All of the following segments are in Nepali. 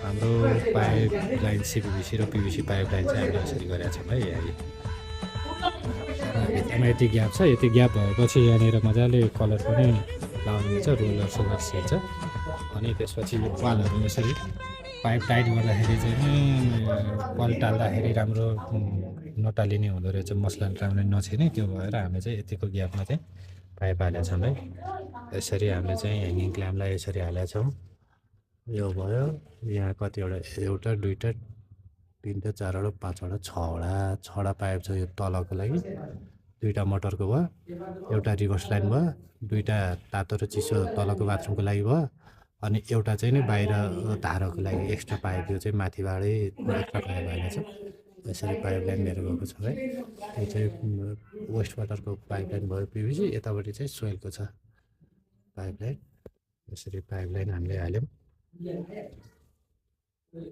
हाम्रो पाइप लाइन सिपिभिसी र पिभिसी पाइप लाइन चाहिँ हामीले यसरी गरेका छौँ है। यहाँ भित्तामा यति ग्याप छ, यति ग्याप भएपछि यहाँनिर मजाले कलर पनि लाउनु हुन्छ, रोलर सोलर छिर्छ। अनि त्यसपछि यो पालहरू यसरी पाइप टाइट गर्दाखेरि चाहिँ नि पाल टाल्दाखेरि राम्रो नटालिने हुँदो रहेछ, मसला राम्ररी नछिर्ने। त्यो भएर हामीले चाहिँ यतिको ग्यापमा चाहिँ पाइप हालेका छौँ है। यसरी हामीले चाहिँ ह्याङ्गिङ क्ल्याम्पलाई यसरी हालेका छौँ। यो भयो, यहाँ कतिवटा, एउटा दुईवटा तिनवटा चारवटा पाँचवटा छवटा पाइप छ यो तलको लागि। दुईवटा मोटरको भयो, एउटा रिभर्स लाइन भयो, दुईवटा तातो र चिसो तलको बाथरुमको लागि भयो, अनि एउटा चाहिँ नि बाहिर धाराको लागि एक्स्ट्रा पाइप, यो चाहिँ माथिबाटै एक्स्ट्रा पाइप हालेको छ। यसरी पाइप लाइन मेरो गएको छ है। यो चाहिँ वेस्ट वाटरको पाइप लाइन भयो पिभिसी, यतापट्टि चाहिँ सोइलको छ पाइप लाइन। यसरी पाइप लाइन हामीले हाल्यौँ।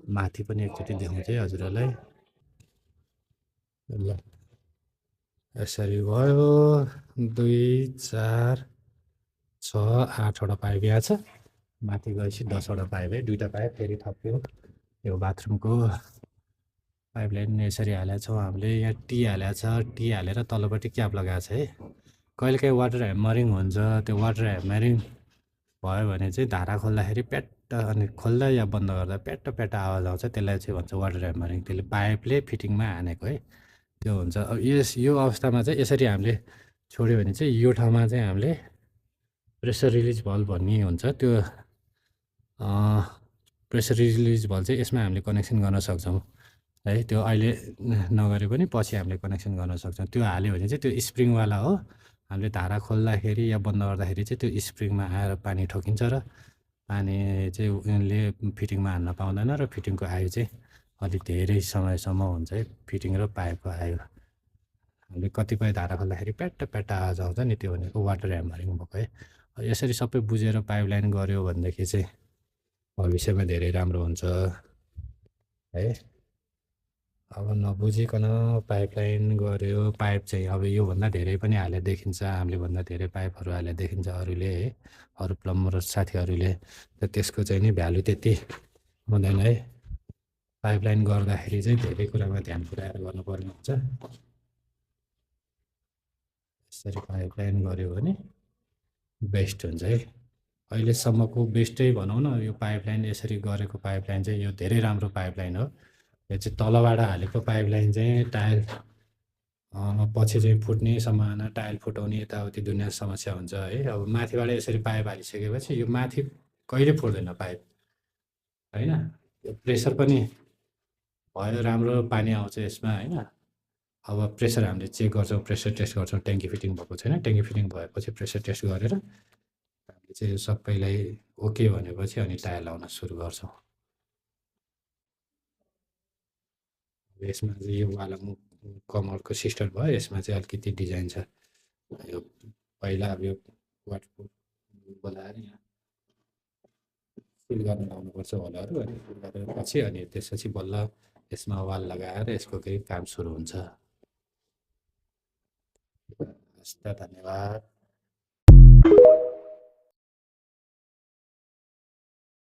माथि पनि एकचोटि देखाउँछु है हजुरहरूलाई। ल यसरी भयो, 2 4 6 8वटा पाइप यहाँ छ। माथि गएपछि 10वटा पाइप है, दुईवटा पाइप फेरि थप्यो। यो बाथरुमको पाइप लाइन यसरी हालेको छौँ हामीले। यहाँ टी हालेको छ, टी हालेर तल्लोपट्टि क्याप लगाएको छ है। कहिलेकाहीँ वाटर ह्यामरिङ हुन्छ, त्यो वाटर ह्यामरिङ भयो भने चाहिँ धारा खोल्दाखेरि प्याट्ट, अनि खोल्दा या बन्द गर्दा प्याट्ट प्याट्ट आवाज आउँछ, त्यसलाई चाहिँ भन्छ वाटर ह्यामरिङ। त्यसले पाइपले फिटिङमा हानेको है, त्यो हुन्छ। अब यो अवस्थामा चाहिँ यसरी हामीले छोड्यो भने चाहिँ यो ठाउँमा चाहिँ हामीले प्रेसर रिलिज भल्भ भन्ने हुन्छ, त्यो प्रेसर रिलिज भल्भ चाहिँ यसमा हामीले कनेक्सन गर्न सक्छौँ है। त्यो अहिले नगरे पनि पछि हामीले कनेक्सन गर्न सक्छौँ। त्यो हाल्यो भने चाहिँ त्यो स्प्रिङवाला हो। हामीले धारा खोल्दाखेरि या बन्द गर्दाखेरि चाहिँ त्यो स्प्रिङमा आएर पानी ठोकिन्छ र पानी चाहिँ उनले फिटिङमा हान्न पाउँदैन, र फिटिङको आयु चाहिँ अलिक धेरै समयसम्म हुन्छ है, फिटिङ र पाइपको आयु। हामीले कतिपय धारा खोल्दाखेरि प्याट्ट प्याट्ट आवाज आउँछ नि, त्यो भनेको वाटर ह्यामरिङ भएको है। यसरी सबै बुझेर पाइप लाइन गऱ्यो भनेदेखि चाहिँ भविष्यमा धेरै राम्रो हुन्छ है। अब नबुझिकन पाइप लाइन गऱ्यो, पाइप चाहिँ अब योभन्दा धेरै पनि हाले देखिन्छ, हामीले भन्दा धेरै पाइपहरू हाले देखिन्छ अरूले है, अरू प्लम्बर साथीहरूले। त त्यसको चाहिँ नि भ्यालु त्यति हुँदैन है। पाइप लाइन गर्दाखेरि चाहिँ धेरै कुरामा ध्यान पुऱ्याएर गर्नुपर्ने हुन्छ। यसरी पाइप लाइन गऱ्यो भने बेस्ट हुन्छ है। अहिलेसम्मको बेस्टै भनौँ न, यो पाइप लाइन यसरी गरेको पाइप लाइन चाहिँ यो धेरै राम्रो पाइप लाइन हो। यो चाहिँ तलबाट हालेको पाइप लाइन चाहिँ टायल पछि चाहिँ फुट्ने सम्भावना, टायल फुटाउने यताउति दुनियाँ समस्या हुन्छ है। अब माथिबाट यसरी पाइप हालिसकेपछि यो माथि कहिले फुट्दैन पाइप होइन। यो प्रेसर पनि भयो, राम्रो पानी आउँछ यसमा होइन। अब प्रेसर हामीले चेक गर्छौँ, प्रेसर टेस्ट गर्छौँ, ट्याङ्की फिटिङ भएको छैन। ट्याङ्की फिटिङ भएपछि प्रेसर टेस्ट गरेर हामीले चाहिँ सबैलाई ओके भनेपछि अनि टायल लाउन सुरु गर्छौँ। यसमा चाहिँ यो वाला कमरको सिस्टम भयो, यसमा चाहिँ अलिकति डिजाइन छ। यो पहिला अब यो वाटरप्रुफ बोलाएर यहाँ फिल गर्न लाउनुपर्छ होलहरू, अनि फिल गरेपछि अनि त्यसपछि बल्ल यसमा वाल लगाएर यसको केही काम सुरु हुन्छ। हस् त, धन्यवाद।